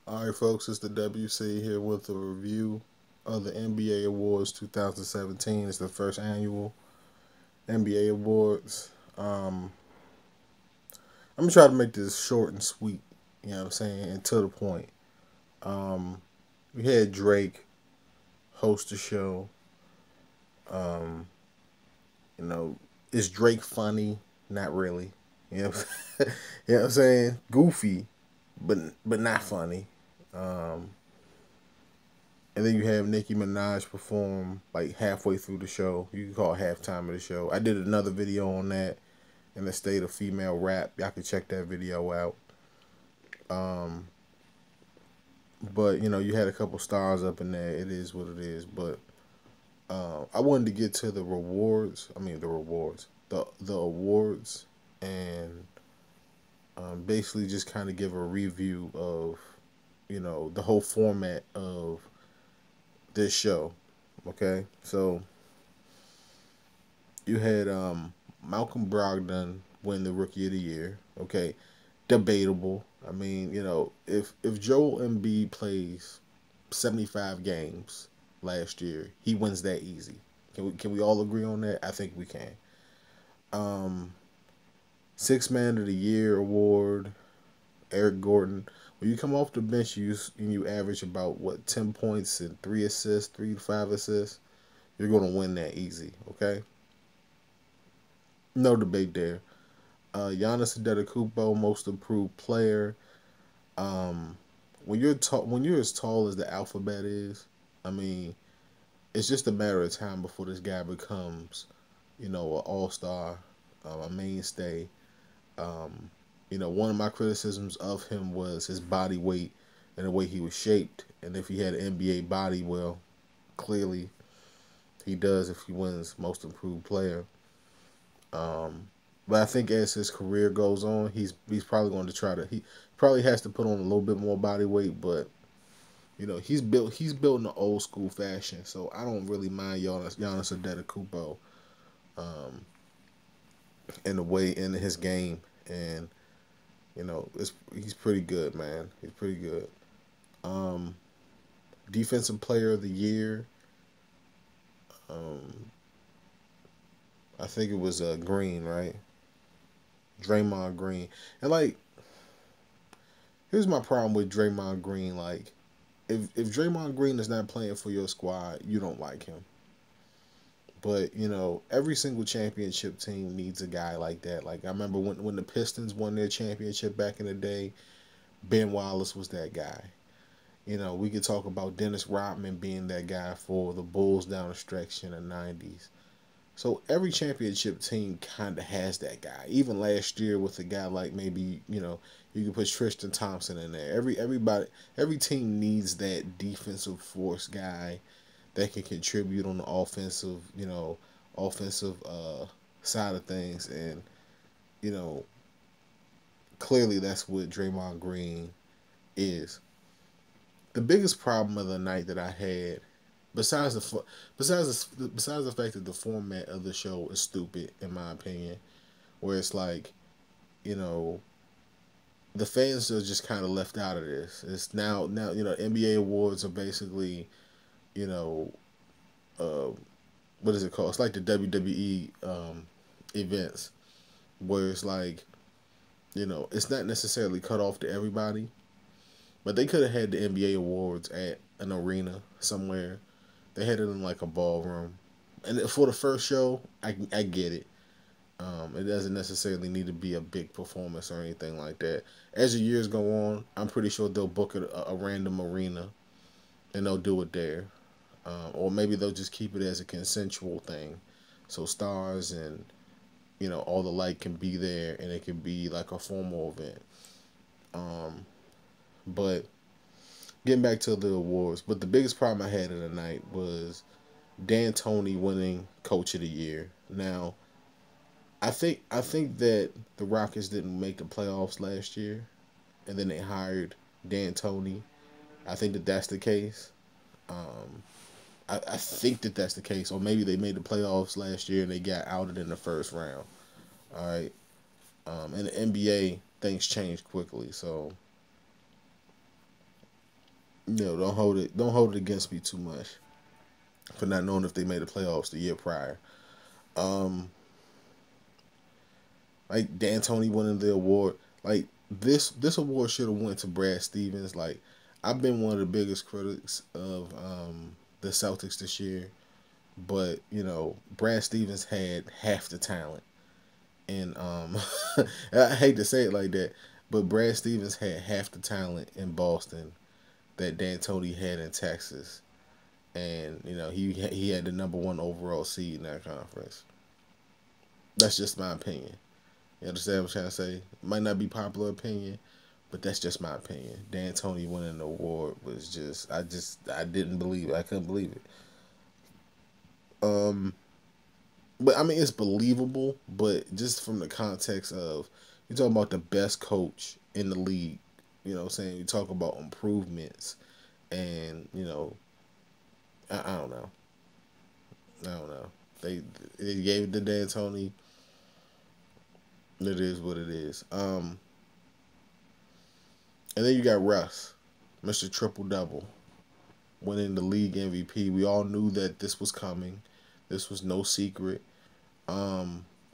Alright, folks, it's the WC here with a review of the NBA Awards 2017. It's the first annual NBA Awards. I'm gonna try to make this short and sweet, you know what I'm saying, and to the point. Um, we had Drake host the show. Um, you know, is Drake funny? Not really. You know, you know what I'm saying? Goofy, but not funny. Um, And then you have Nicki Minaj perform like halfway through the show. You can call it halftime of the show. I did another video on that in the state of female rap. Y'all can check that video out. Um, but you had a couple stars up in there. It is what it is. But I wanted to get to the rewards. I mean the rewards, the awards, and basically just kind of give a review of the whole format of this show. Okay, so you had Malcolm Brogdon win the Rookie of the Year. Okay, debatable. I mean, if Joel Embiid plays 75 games last year, he wins that easy. Can we all agree on that? I think we can. Um, Six Man of the Year award, Eric Gordon. When you come off the bench, you average about 10 points and 3 assists, 3 to 5 assists. You're gonna win that easy. Okay, no debate there. Giannis Antetokounmpo, Most Improved Player. Um, when you're as tall as the alphabet is, I mean, it's just a matter of time before this guy becomes, an all star, a mainstay. Um, one of my criticisms of him was his body weight and the way he was shaped. And if he had an NBA body, well, clearly he does if he wins Most Improved Player. Um, but I think as his career goes on, he's probably going to he probably has to put on a little bit more body weight, but he's built in the old school fashion, so I don't really mind Giannis Antetokounmpo um, in the way in his game, and he's pretty good, man. He's pretty good. Um, Defensive Player of the Year, um, I think it was Green, right? Draymond Green, and here's my problem with Draymond Green. Like, if Draymond Green is not playing for your squad, you don't like him. But every single championship team needs a guy like that. Like, I remember when the Pistons won their championship back in the day, Ben Wallace was that guy. We could talk about Dennis Rodman being that guy for the Bulls down the stretch in the '90s. So every championship team kind of has that guy. Even last year with a guy like maybe you could put Tristan Thompson in there. Every team needs that defensive force guy that can contribute on the offensive side of things, and you know clearly that's what Draymond Green is. The biggest problem of the night that I had, besides besides the fact that the format of the show is stupid in my opinion, where it's like you know the fans are just kind of left out of this. It's now NBA awards are basically you know uh, what is it called? It's like the WWE events where it's like it's not necessarily cut off to everybody, but they could have had the NBA awards at an arena somewhere. They had it in like a ballroom, and for the first show, I get it. It doesn't necessarily need to be a big performance or anything like that. As the years go on, I'm pretty sure they'll book a random arena and they'll do it there, or maybe they'll just keep it as a consensual thing, so stars and all the like can be there, and it can be like a formal event. Um, but getting back to the awards, but the biggest problem I had in the night was D'Antoni winning Coach of the Year. Now, I think that the Rockets didn't make the playoffs last year, and then they hired D'Antoni. I think that that's the case. Um, I think that that's the case, or maybe they made the playoffs last year and they got outed in the first round. All right, in the NBA, things change quickly, so Don't hold it against me too much for not knowing if they made the playoffs the year prior. Um, like D'Antoni winning the award, like this award should have went to Brad Stevens. Like I've been one of the biggest critics of the Celtics this year, but Brad Stevens had half the talent, and I hate to say it like that, but Brad Stevens had half the talent in Boston that D'Antoni had in Texas, and he had the number one overall seed in that conference. That's just my opinion. You understand what I'm trying to say? It might not be popular opinion, but that's just my opinion. D'Antoni winning the award was I didn't believe it. I couldn't believe it. Um, but I mean it's believable, but just from the context of you're talking about the best coach in the league. You know what I'm saying? You talk about improvements and I don't know. I don't know. They gave it to D'Antoni. It is what it is. And then you got Russ, Mr. Triple Double, winning the league MVP. We all knew that this was coming. This was no secret. I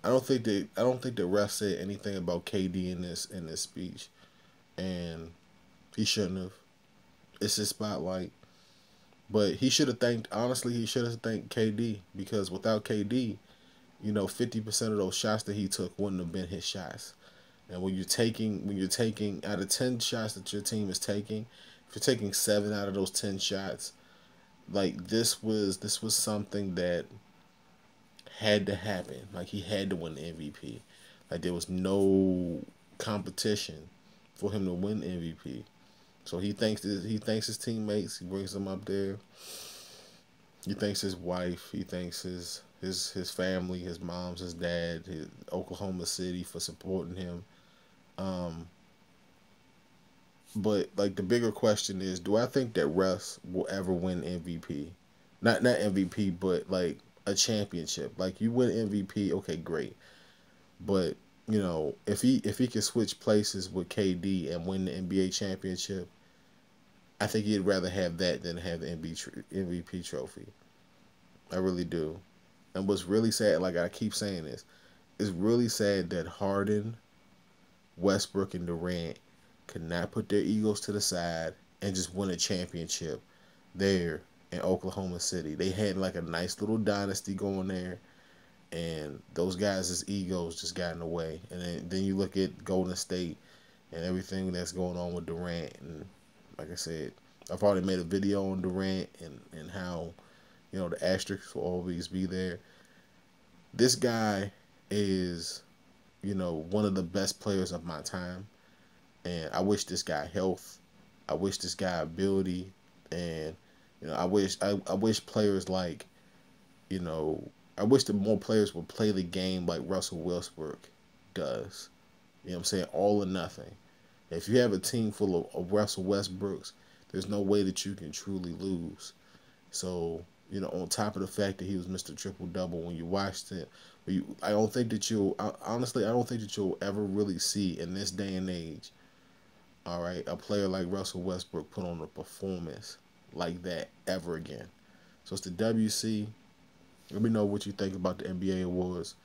don't think that Russ said anything about KD in this speech, and he shouldn't have. It's his spotlight. But he should have thanked. Honestly, he should have thanked KD because without KD, 50% of those shots that he took wouldn't have been his shots. And when you're taking out of 10 shots that your team is taking, if you're taking 7 out of those 10 shots, like this was something that had to happen. Like he had to win the MVP. Like there was no competition for him to win MVP. So he thanks his teammates. He brings them up there. He thanks his wife. He thanks his family, his moms, his dad, his Oklahoma City for supporting him. Um, but like the bigger question is, do I think that Russ will ever win MVP? Not MVP, but like a championship. Like you win MVP, okay, great. But if he could switch places with KD and win the NBA championship, I think he'd rather have that than have the MVP trophy. I really do. And what's really sad, like I keep saying this, it's really sad that Harden, Westbrook, and Durant could not put their egos to the side and just win a championship there in Oklahoma City. They had like a nice little dynasty going there, and those guys' egos just got in the way. And then you look at Golden State and everything that's going on with Durant. And like I said, I've already made a video on Durant and how the asterisks will always be there. This guy is one of the best players of my time, and I wish this guy health. I wish this guy ability, and I wish players like you know I wish that more players would play the game like Russell Westbrook does. You know what I'm saying? All or nothing. If you have a team full of Russell Westbrooks, there's no way that you can truly lose. So, on top of the fact that he was Mr. Triple Double, when you watched it, I don't think that honestly, I don't think that you'll ever really see in this day and age, all right, a player like Russell Westbrook put on a performance like that ever again. So it's the WC. Let me know what you think about the NBA awards.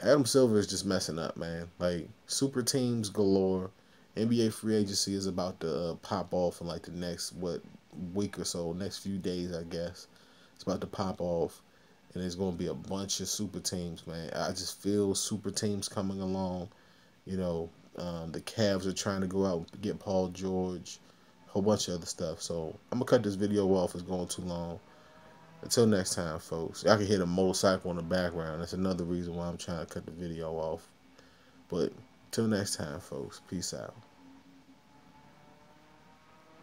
Adam Silver is just messing up, man. Like super teams galore. NBA free agency is about to pop off in like the next week or so, next few days, I guess. It's about to pop off, and there's gonna be a bunch of super teams, man. I just feel super teams coming along. The Cavs are trying to go out and get Paul George, a whole bunch of other stuff. So I'm gonna cut this video off. It's going too long. Until next time, folks. I can hear the motorcycle in the background. That's another reason why I'm trying to cut the video off. But till next time, folks. Peace out.